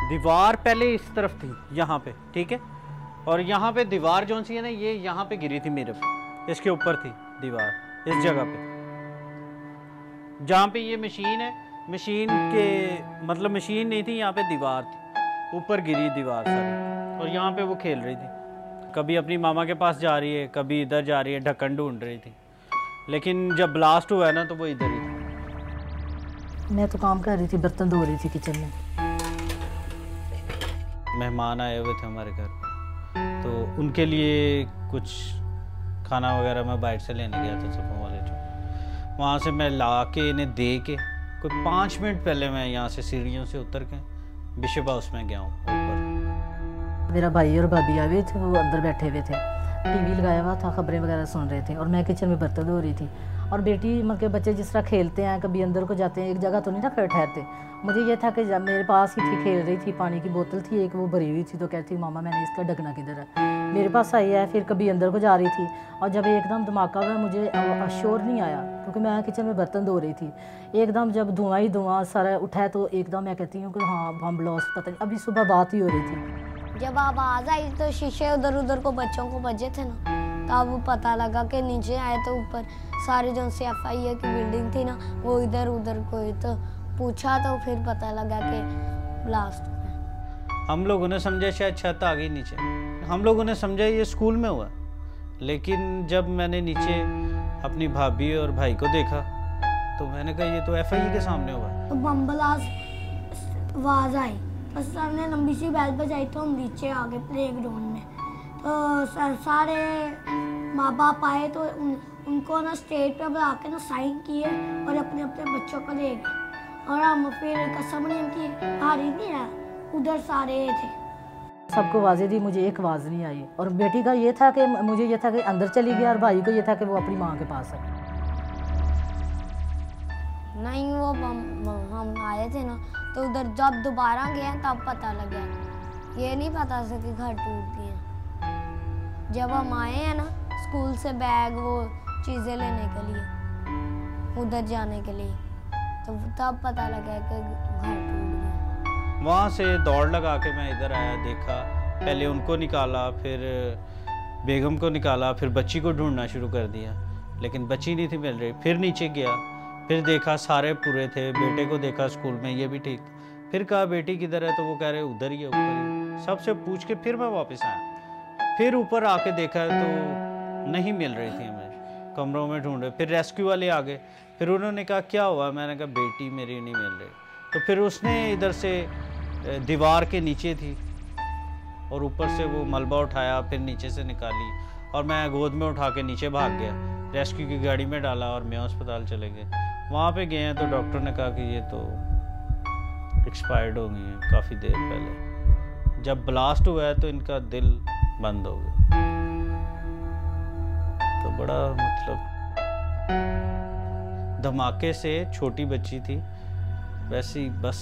दीवार पहले इस तरफ थी, यहाँ पे, ठीक है, और यहाँ पे दीवार जो सी है ना, ये यहाँ पे गिरी थी मेरे पे, इसके ऊपर थी दीवार, इस जगह पे जहाँ पे ये मशीन है, मशीन के मतलब मशीन नहीं थी, यहाँ पे दीवार थी, ऊपर गिरी दीवार सारी, और यहाँ पे वो खेल रही थी, कभी अपनी मामा के पास जा रही है, कभी इधर जा रही है, ढक्कन ढूंढ रही थी, लेकिन जब ब्लास्ट हुआ है ना तो वो इधर ही थी। मैं तो काम कर रही थी, बर्तन धो रही थी किचन में। मेहमान आए हुए थे हमारे घर, तो उनके लिए कुछ खाना वगैरह मैं बाहर से लेने गया था सुबह वाले जो, वहाँ से मैं ला के इन्हें दे के कोई 5 मिनट पहले मैं यहाँ से सीढ़ियों से उतर के बिशप हाउस में गया हूँ ऊपर। मेरा भाई और भाभी आए हुए थे, वो अंदर बैठे हुए थे, टीवी लगाया हुआ था, खबरें वगैरह सुन रहे थे, और मैं किचन में बर्तन धो रही थी। और बेटी मतलब बच्चे जिस तरह खेलते हैं, कभी अंदर को जाते हैं, एक जगह तो नहीं ना ठहरते। मुझे ये था कि जब मेरे पास ही थी, खेल रही थी, पानी की बोतल थी एक, वो भरी हुई थी, तो कहती मामा मैंने इसका ढकना किधर है, मेरे पास आई है। फिर कभी अंदर को जा रही थी, और जब एकदम धमाका हुआ, मुझे शोर नहीं आया क्योंकि मैं किचन में बर्तन धो रही थी। एकदम जब धुआं ही धुआं सारा उठा, तो एकदम मैं कहती हूँ कि हाँ बम ब्लास्ट, पता नहीं, अभी सुबह बात ही हो रही थी। जब आवाज़ आई तो शीशे उधर उधर को बच्चों को बजे थे ना, तब पता लगा कि नीचे आए तो ऊपर सारे जो से FIA की बिल्डिंग थी ना, वो इधर उधर कोई, तो पूछा तो फिर पता लगा कि ब्लास्ट हुआ। हम लोगों ने समझा शायद छत आ गई नीचे, हम लोगों ने समझा ये स्कूल में हुआ, लेकिन जब मैंने नीचे अपनी भाभी और भाई को देखा तो मैंने कहा ये तो FIA के सामने हुआ है। तो बम ब्लास्ट आवाज़ आई, बस सर ने लंबी सी बैल बजाई, तो हम नीचे आ गए प्लेग्राउंड में। तो सारे माँ बाप आए तो उनको ना स्टेज पे बुला के ना साइन किए और अपने अपने बच्चों को ले गए, और हम फिर कसम नहीं की आ रही नहीं है, उधर सारे थे। सबको आवाज़ें दी, मुझे एक आवाज़ नहीं आई। और बेटी का ये था कि मुझे ये था कि अंदर चली गई, और भाई को ये था कि वो अपनी माँ के पास है। नहीं, वो हम आए थे ना, तो उधर जब दोबारा गए तब पता लगा, ये नहीं पता था कि घर टूट गए। जब हम आए हैं ना स्कूल से बैग वो चीज़ें लेने के लिए, उधर जाने के लिए, तो तब पता लगा कि घर टूट गया। वहाँ से दौड़ लगा के मैं इधर आया, देखा, पहले उनको निकाला, फिर बेगम को निकाला, फिर बच्ची को ढूंढना शुरू कर दिया, लेकिन बच्ची नहीं थी मिल रही। फिर नीचे गया, फिर देखा सारे पूरे थे, बेटे को देखा स्कूल में, ये भी ठीक। फिर कहा बेटी किधर है, तो वो कह रहे उधर ही है, ऊपर ही। सबसे पूछ के फिर मैं वापस आया, फिर ऊपर आके देखा तो नहीं मिल रही थी हमें, कमरों में ढूंढे। फिर रेस्क्यू वाले आ गए, फिर उन्होंने कहा क्या हुआ, मैंने कहा बेटी मेरी नहीं मिल रही। तो फिर उसने इधर से दीवार के नीचे थी और ऊपर से वो मलबा उठाया, फिर नीचे से निकाली, और मैं गोद में उठा के नीचे भाग गया, रेस्क्यू की गाड़ी में डाला और मैं अस्पताल चले गए। वहाँ पे गए हैं तो डॉक्टर ने कहा कि ये तो एक्सपायर्ड हो गई है काफ़ी देर पहले। जब ब्लास्ट हुआ है तो इनका दिल बंद हो गया। तो बड़ा मतलब धमाके से छोटी बच्ची थी वैसी बस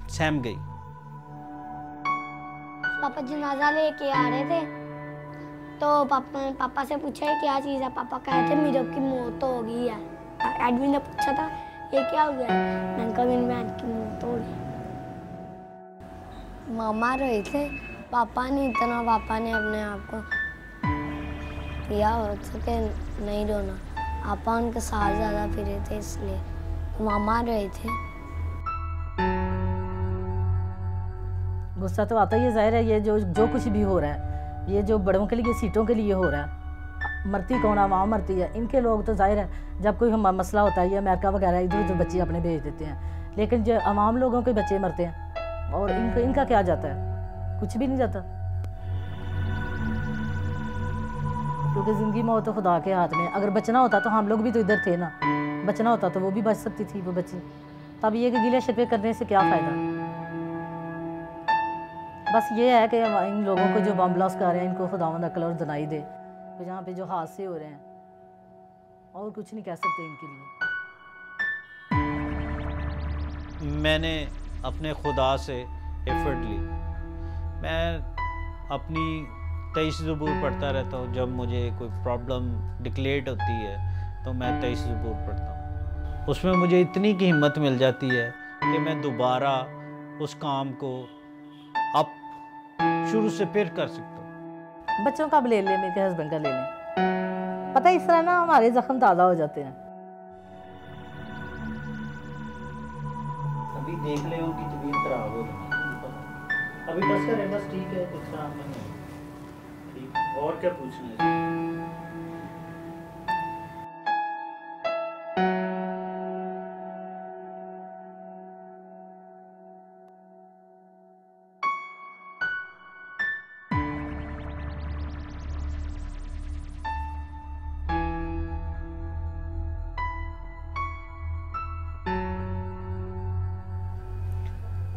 सहम गई। पापा जनाजा लेके आ रहे थे, तो पापा से पूछा ये क्या चीज़ है, पापा कह रहे थे मीरब की मौत हो गई है। एडमिन ने पूछा था ये क्या हो गया, मैंने कहा मेरी बहन की मौत हो गई। मामा रहे थे, पापा ने इतना, पापा ने अपने आप को किया हो सके नहीं रोना, पापा उनके साथ ज़्यादा फिरे थे इसलिए मामा रहे थे। गुस्सा तो आता ही है, जाहिर है, ये जो कुछ भी हो रहा है, ये जो बड़ों के लिए सीटों के लिए हो रहा है, मरती कौन, आवाम मरती है। इनके लोग तो जाहिर है जब कोई मसला होता है, या अमेरिका वगैरह इधर उधर बच्चे अपने भेज देते हैं, लेकिन जो आवाम लोगों के बच्चे मरते हैं, और इनका क्या जाता है, कुछ भी नहीं जाता, क्योंकि ज़िंदगी मौत तो खुदा के हाथ में। अगर बचना होता तो हम लोग भी तो इधर थे ना, बचना होता तो वो भी बच सकती थी वो बच्ची। तब ये कि गिले शिकवे करने से क्या फ़ायदा। बस ये है कि इन लोगों को जो बम ब्लास्ट कर रहे हैं, इनको खुदावंद अक्ल और दनाई दे, तो जहाँ पे जो हादसे हो रहे हैं, और कुछ नहीं कह सकते इनके लिए। मैंने अपने खुदा से एफर्ट ली। मैं अपनी 23 ज़बूर पढ़ता रहता हूँ। जब मुझे कोई प्रॉब्लम डिक्लेयर होती है तो मैं 23 ज़बूर पढ़ता हूँ। उसमें मुझे इतनी की हिम्मत मिल जाती है कि मैं दोबारा उस काम को शुरू से फिर कर सकता हूँ। बच्चों का अब ले लें, मेरे हस्बैंड का ले लें। पता है इस तरह ना हमारे जख्म ताज़ा हो जाते हैं। अभी देख ले उनकी तबीयत खराब हो रही है, अभी बस करें, बस ठीक है, कुछ काम नहीं है। ठीक, और क्या पूछना है?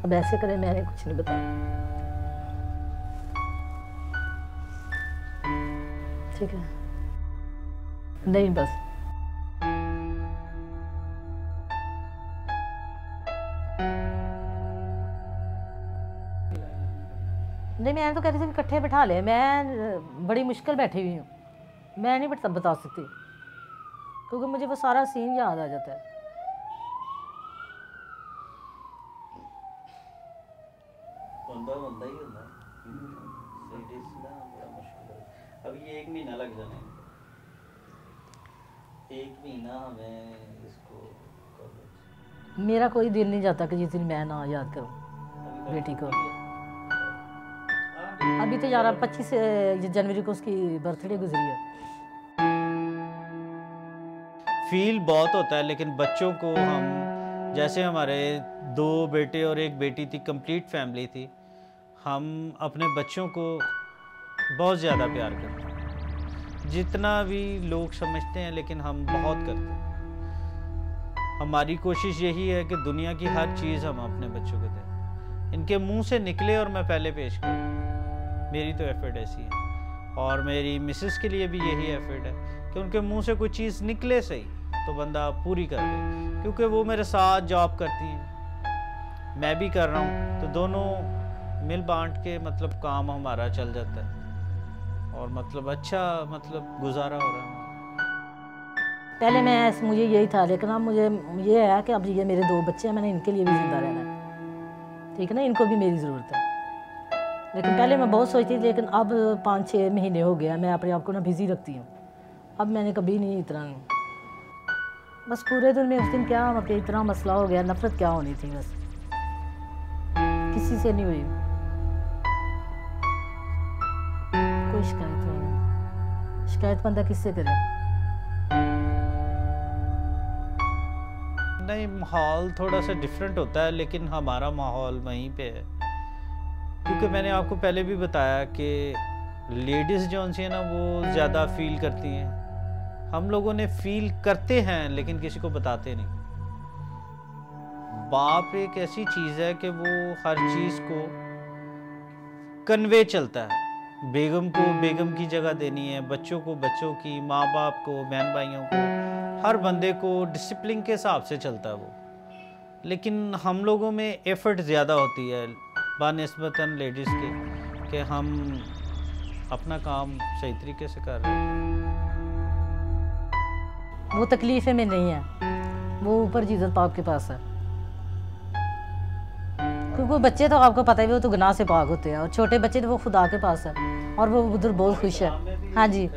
अब ऐसे करें, मैंने कुछ नहीं बताया। ठीक है, नहीं बस नहीं, मैं तो कह रही थी इकट्ठे बैठा ले। मैं बड़ी मुश्किल बैठी हुई हूँ, मैं नहीं बता सकती क्योंकि मुझे वो सारा सीन याद आ जाता है। बंदा ही होता है, बड़ा मुश्किल है। अभी ये 1 महीना लग जाने, 1 महीना हमें इसको। मेरा कोई दिल नहीं जाता कि जिस दिन मैं ना याद करूं बेटी को। अभी तो 25 जनवरी को उसकी बर्थडे गुजरी है। फील बहुत होता है, लेकिन बच्चों को हम, जैसे हमारे 2 बेटे और 1 बेटी थी, कंप्लीट फैमिली थी, हम अपने बच्चों को बहुत ज़्यादा प्यार करते हैं, जितना भी लोग समझते हैं, लेकिन हम बहुत करते हैं। हमारी कोशिश यही है कि दुनिया की हर चीज़ हम अपने बच्चों को दें, इनके मुंह से निकले और मैं पहले पेश करूँ। मेरी तो एफर्ट ऐसी है, और मेरी मिसेस के लिए भी यही एफर्ट है कि उनके मुंह से कोई चीज़ निकले सही तो बंदा पूरी कर दे, क्योंकि वो मेरे साथ जॉब करती हैं, मैं भी कर रहा हूँ, तो दोनों मिल बांट के मतलब काम हमारा चल जाता है, और मतलब अच्छा गुजारा हो रहा है। पहले मुझे यही था, लेकिन अब मुझे ये है कि अब ये मेरे 2 बच्चे हैं, मैंने इनके लिए भी जिंदा रहना है, ठीक है ना, इनको भी मेरी ज़रूरत है। लेकिन पहले मैं बहुत सोचती थी, लेकिन अब 5-6 महीने हो गया मैं अपने आप को ना बिज़ी रखती हूँ। अब मैंने कभी नहीं इतना, बस पूरे दिन में उस दिन क्या मतलब इतना मसला हो गया, नफरत क्या होनी थी, बस किसी से नहीं हुई, कोई शिकायत नहीं। शिकायत बंदा किससे करे? नहीं, माहौल थोड़ा सा डिफरेंट होता है, लेकिन हमारा माहौल वहीं पे है, क्योंकि मैंने आपको पहले भी बताया कि लेडीज़ जो सी है ना, वो ज़्यादा फील करती हैं। हम लोगों ने फील करते हैं, लेकिन किसी को बताते नहीं। बाप एक ऐसी चीज़ है कि वो हर चीज़ को कन्वे चलता है, बेगम को बेगम की जगह देनी है, बच्चों को बच्चों की, माँ बाप को, बहन भाइयों को, हर बंदे को डिसिप्लिन के हिसाब से चलता है वो। लेकिन हम लोगों में एफर्ट ज़्यादा होती है बानिस्बतन लेडीज़ के, कि हम अपना काम सही तरीके से कर रहे हैं। वो तकलीफ़ें में नहीं है, वो ऊपर जीज़त पाक के पास है, क्योंकि वो बच्चे तो आपको पता है वो तो गुनाह से पाक होते हैं, और छोटे बच्चे तो वो खुदा के पास है, और वो उधर बहुत खुश है। हाँ जी,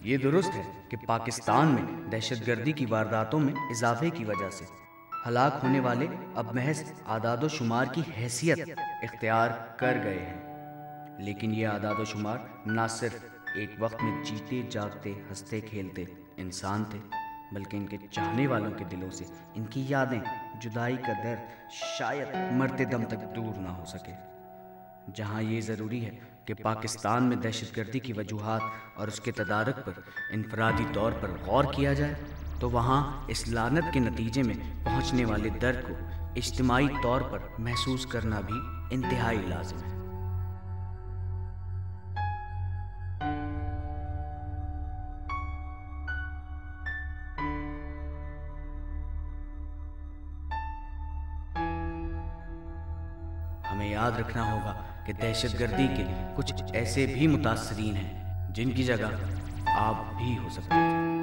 ये दुरुस्त है कि पाकिस्तान में दहशतगर्दी की वारदातों में इजाफे की वजह से हलाक होने वाले अब महज आदादो शुमार की हैसियत इख्तियार कर गए हैं, लेकिन ये आदादो शुमार ना सिर्फ एक वक्त में जीते जागते हंसते खेलते इंसान थे, बल्कि इनके चाहने वालों के दिलों से इनकी यादें, जुदाई का दर्द शायद मरते दम तक दूर ना हो सके। जहाँ ये ज़रूरी है कि पाकिस्तान में दहशतगर्दी की वजूहात और उसके तदारक पर इनफरादी तौर पर गौर किया जाए, तो वहाँ इस लानत के नतीजे में पहुँचने वाले दर्द को इज्तिमाई तौर पर महसूस करना भी इंतहाई लाजिम है। हमें याद रखना होगा कि दहशतगर्दी के कुछ ऐसे भी मुतासरीन हैं जिनकी जगह आप भी हो सकते थे।